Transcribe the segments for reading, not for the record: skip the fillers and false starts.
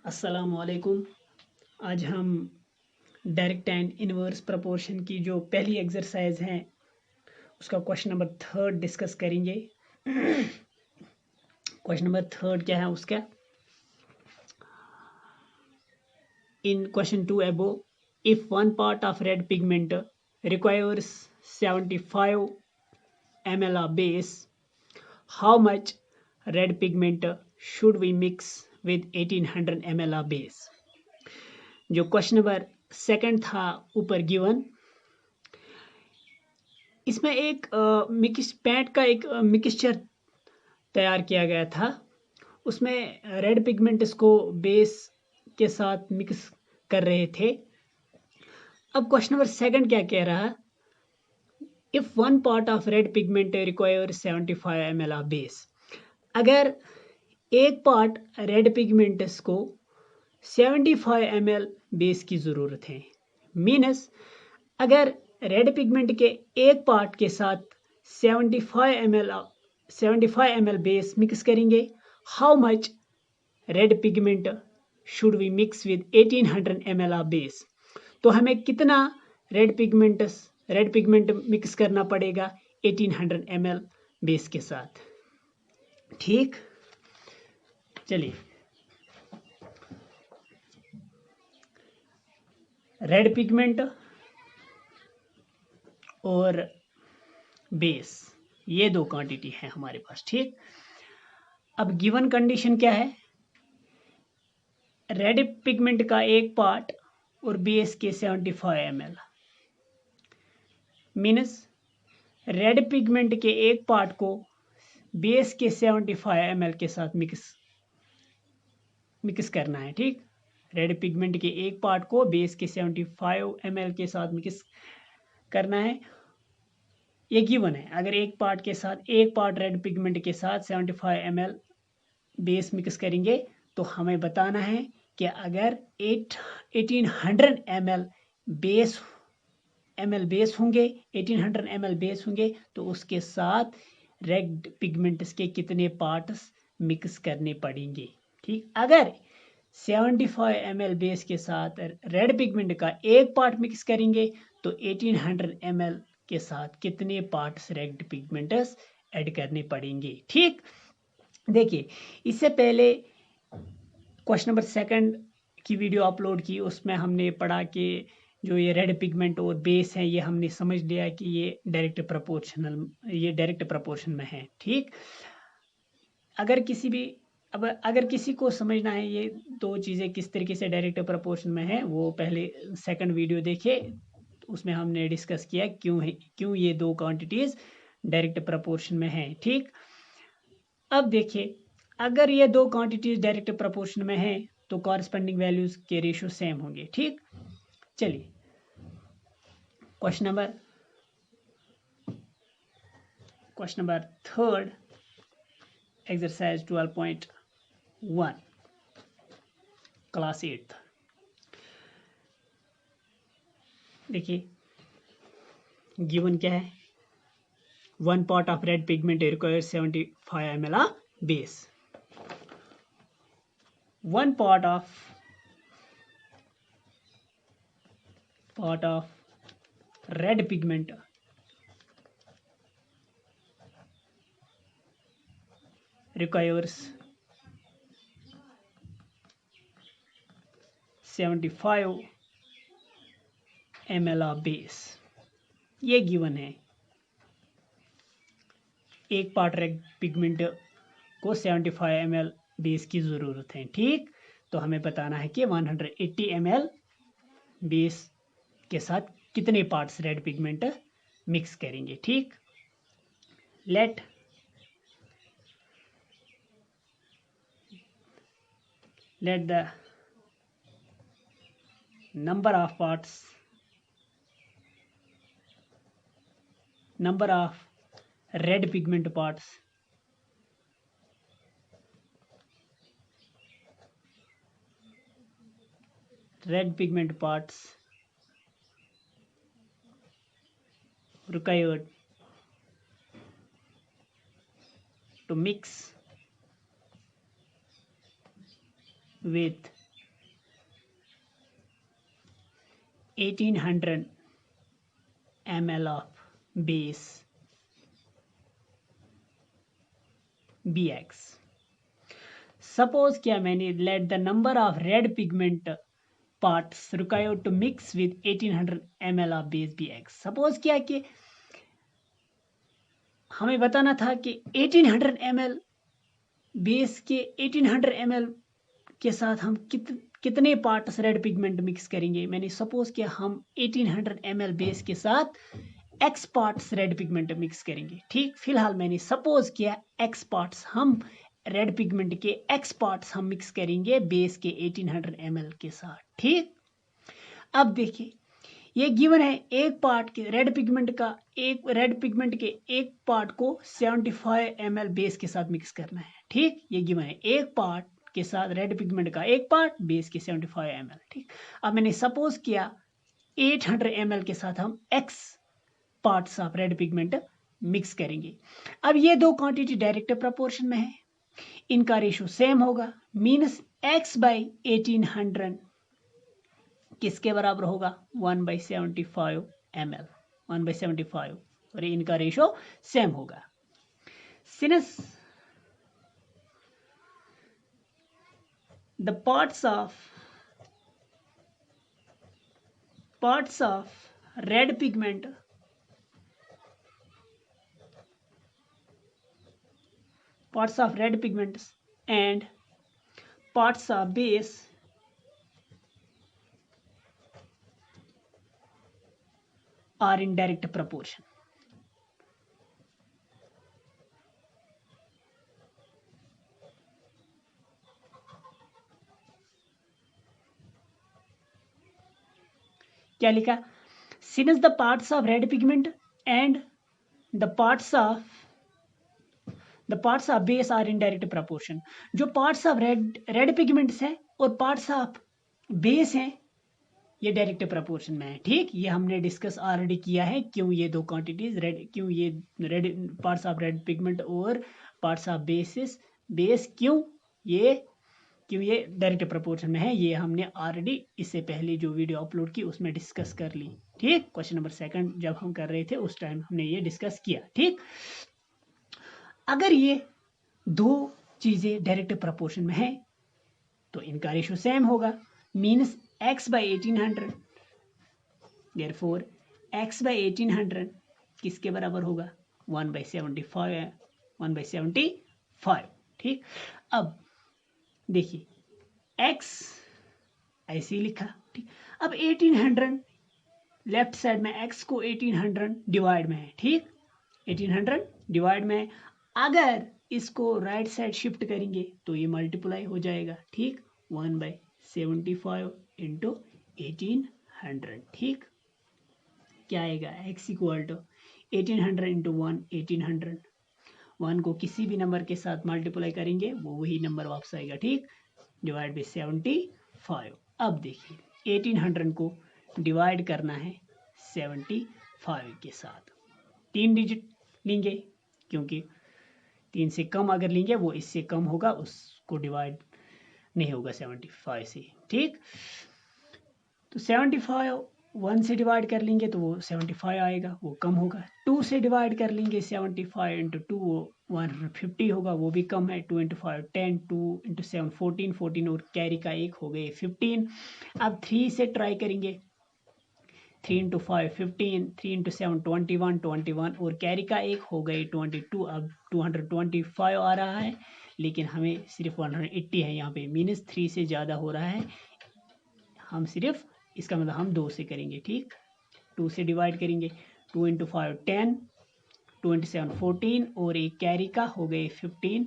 अस्सलामुअलैकुम। आज हम डायरेक्ट एंड इनवर्स प्रोपोर्शन की जो पहली एक्सरसाइज है उसका क्वेश्चन नंबर थर्ड डिस्कस करेंगे। क्वेश्चन नंबर थर्ड क्या है उसका? In question 2 above, if one part of red pigment requires 75 ml of base, how much red pigment should we mix with 1800 ml of base? जो question number second था ऊपर given, इसमें एक mix pant का एक मिक्सचर तैयार किया गया था। उसमें रेड पिगमेंट्स को बेस के साथ मिक्स कर रहे थे। अब क्वेश्चन नंबर सेकंड क्या कह रहा है? If one part of red pigment require 75 ml of base, अगर एक पार्ट रेड पिगमेंट्स को 75 ml बेस की ज़रूरत है, मीनस अगर रेड पिगमेंट के एक पार्ट के साथ 75 ml बेस मिक्स करेंगे, how much red pigment should we mix with 1800 ml of base? तो हमें कितना रेड पिगमेंट मिक्स करना पड़ेगा 1800 ml बेस के साथ। ठीक, चलिए रेड पिगमेंट और बेस, ये दो क्वांटिटी है हमारे पास। ठीक, अब गिवन कंडीशन क्या है? रेड पिगमेंट का एक पार्ट और बेस के 75 ml, मीन्स रेड पिगमेंट के एक पार्ट को बेस के 75 ml के साथ मिक्स करना है। ठीक, रेड पिगमेंट के एक पार्ट को बेस के 75 ml के साथ मिक्स करना है, ये गिवन है। अगर एक पार्ट रेड पिगमेंट के साथ 75 ml बेस मिक्स करेंगे तो हमें बताना है कि अगर 1800 ml बेस होंगे, 1800 ml बेस होंगे तो उसके साथ रेड पिगमेंट्स के कितने पार्ट्स मिक्स करने पड़ेंगे। ठीक, अगर 75 ml बेस के साथ रेड पिगमेंट का एक पार्ट मिक्स करेंगे तो 1800 ml के साथ कितने पार्ट्स रेड पिगमेंट्स ऐड करने पड़ेंगे। ठीक, देखिए इससे पहले क्वेश्चन नंबर सेकंड की वीडियो अपलोड की, उसमें हमने पढ़ा कि जो ये रेड पिगमेंट और बेस है ये हमने समझ लिया कि ये डायरेक्ट प्रपोर्शन में है। ठीक, अगर किसी को समझना है ये दो चीज़ें किस तरीके से डायरेक्ट प्रपोर्शन में है, वो पहले सेकंड वीडियो देखे, उसमें हमने डिस्कस किया क्यों ये दो क्वांटिटीज डायरेक्ट प्रपोर्शन में है। ठीक, अब देखिए अगर ये दो क्वांटिटीज डायरेक्ट प्रोपोर्शन में है तो कॉरस्पॉन्डिंग वैल्यूज के रेशियो सेम होंगे। ठीक, चलिए question number third, exercise 12.1 class 8। देखिए गिवन क्या है? One part of red pigment requires 75 ml base. One part of red pigment requires 75 ml of base। ये गिवन है, एक पार्ट रेड पिगमेंट को 75 ml बेस की ज़रूरत है। ठीक, तो हमें बताना है कि 180 ml बेस के साथ कितने पार्ट्स रेड पिगमेंट मिक्स करेंगे। ठीक, let the number of red pigment parts required to mix with 1800 ml of base Bx. Suppose क्या मैंने let the number of red pigment parts required to mix with 1800 ml of base Bx. Suppose क्या कि हमें बताना था कि 1800 ml base के 1800 ml के साथ हम कितने पार्ट्स रेड पिगमेंट मिक्स करेंगे। मैंने सपोज किया हम 1800 ml बेस के साथ x parts red pigment mix करेंगे। ठीक, फिलहाल मैंने सपोज किया x पार्ट्स हम रेड पिगमेंट के x पार्ट्स हम मिक्स करेंगे बेस के 1800 ml के साथ। ठीक, अब देखिए ये गिवन है एक पार्ट के रेड पिगमेंट के एक पार्ट को 75 ml बेस के साथ मिक्स करना है। ठीक, ये गिवन है एक पार्ट के साथ रेड पिगमेंट का एक पार्ट बेस के 75 ml। ठीक, अब मैंने सपोज किया 800 ml के साथ हम x parts of red pigment mix करेंगे। अब ये दो क्वांटिटी डायरेक्ट प्रोपोर्शन में है, इनका रेशो सेम होगा, मीन्स x बाई 1800 किसके बराबर होगा 1/75 ml, 1/75, और इनका रेशो सेम होगा। Since the parts of red pigment and parts of base are in direct proportion. क्या लिखा? Since the parts of red pigment and the parts of base are in direct proportion. जो parts of red pigments है और parts of base हैं ये direct proportion में है। ठीक, ये हमने डिस्कस ऑलरेडी किया है क्यों ये दो क्वांटिटीज क्यों ये red parts of red pigment और पार्ट्स ऑफ बेस क्यों ये डायरेक्ट प्रोपोर्शन में है, ये हमने ऑलरेडी इससे पहले जो वीडियो अपलोड की उसमें डिस्कस कर ली। ठीक, क्वेश्चन नंबर 2 जब हम कर रहे थे उस टाइम हमने ये डिस्कस किया। ठीक, अगर ये दो चीजें डायरेक्ट प्रोपोर्शन में है तो इनका रेशो सेम होगा, means x by 1800, therefore x by 1800 किसके बराबर होगा 1/75 है, 1/75। ठीक, अब देखिए x ऐसे ही लिखा। ठीक, अब 1800 लेफ्ट साइड में x को 1800 डिवाइड में है। ठीक, 1800 डिवाइड में है, अगर इसको राइट साइड शिफ्ट करेंगे तो ये मल्टीप्लाई हो जाएगा। ठीक, 1/75 इंटू 1800। ठीक, क्या आएगा x इक्वल टू 1800 इंटू 1 1800, 1 को किसी भी नंबर के साथ मल्टीप्लाई करेंगे वो वही नंबर वापस आएगा। ठीक, डिवाइड बाई 75। अब देखिए 1800 को डिवाइड करना है 75 के साथ, 3 डिजिट लेंगे क्योंकि 3 से कम अगर लेंगे वो इससे कम होगा, उसको डिवाइड नहीं होगा 75 से। ठीक, तो 75 1 से डिवाइड कर लेंगे तो वो 75 आएगा, वो कम होगा। 2 से डिवाइड कर लेंगे 75 इंटू 2 वो 150 होगा, वो भी कम है। 2 इंटू 5 10, 2 इंटू 7 14, 14 और कैरी का 1 हो गए 15। अब 3 से ट्राई करेंगे, 3 इंटू 5 15, 3 इंटू 7 21, 21 और कैरी का 1 हो गए 22। अब 225 आ रहा है लेकिन हमें सिर्फ 180 है यहाँ पे, मीनस 3 से ज़्यादा हो रहा है। हम सिर्फ इसका मतलब हम 2 से करेंगे। ठीक, 2 से डिवाइड करेंगे, 2 इंटू 5 10, 2 इंटू 7 14 और एक कैरी का हो गए 15।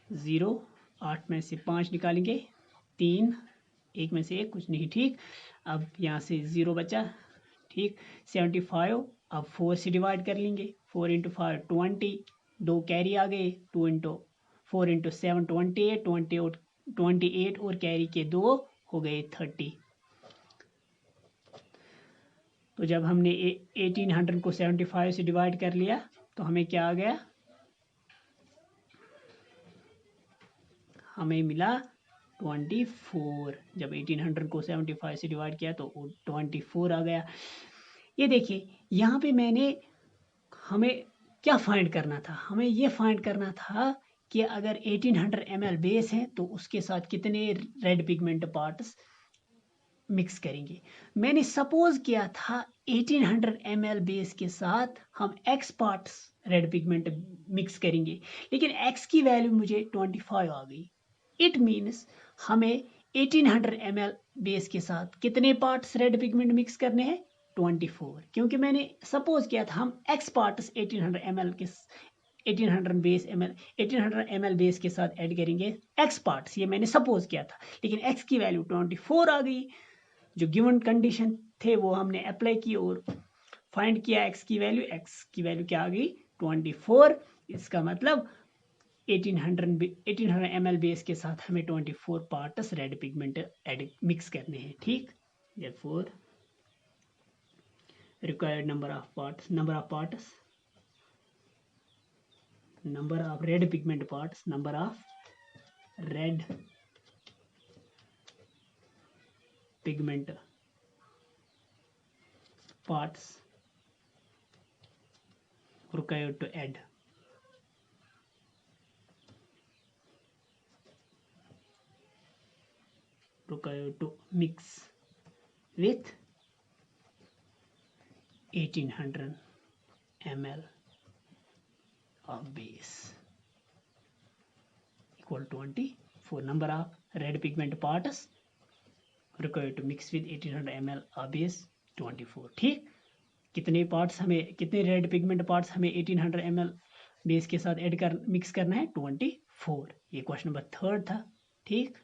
0 8 में से 5 निकालेंगे, 3 1 में से 1 कुछ नहीं। ठीक, अब यहाँ से 0 बचा। ठीक, 75 अब 4 से डिवाइड कर लेंगे, 4 इंटू 5 20, 2 कैरी आ गए, 2 इंटू 4 इंटू 7 28 और कैरी के 2 हो गए 30। तो जब हमने 1800 को 75 से डिवाइड कर लिया तो हमें क्या आ गया, हमें मिला 24। जब 1800 को 75 से डिवाइड किया तो 24 आ गया। ये देखिए यहाँ पे हमें क्या फाइंड करना था, हमें ये फाइंड करना था कि अगर 1800 ml बेस है तो उसके साथ कितने रेड पिगमेंट पार्ट्स मिक्स करेंगे। मैंने सपोज किया था 1800 ml बेस के साथ हम x parts red pigment mix करेंगे, लेकिन x की वैल्यू मुझे 25 आ गई। इट मीन्स हमें 1800 ml बेस के साथ कितने पार्ट्स रेड पिगमेंट मिक्स करने हैं? 24, क्योंकि मैंने सपोज किया था हम x पार्ट्स 1800 ml के 1800 ml बेस के साथ ऐड करेंगे x पार्ट्स, ये मैंने सपोज किया था, लेकिन x की वैल्यू 24 आ गई। जो गिवन कंडीशन थे वो हमने अप्लाई की और फाइंड किया x की वैल्यू क्या आ गई? 24। इसका मतलब 1800 ml बेस के साथ हमें 24 पार्ट्स रेड पिगमेंट मिक्स करने हैं। ठीक, therefore required number of red pigment parts, number of red pigment parts required to mix with 1800 ml of base equal 24. Number of red pigment parts required to mix with 1800 ml of base 24. ठीक, कितने red pigment parts हमें 1800 ml base के साथ mix करना है? 24। ये question number 3 था। ठीक।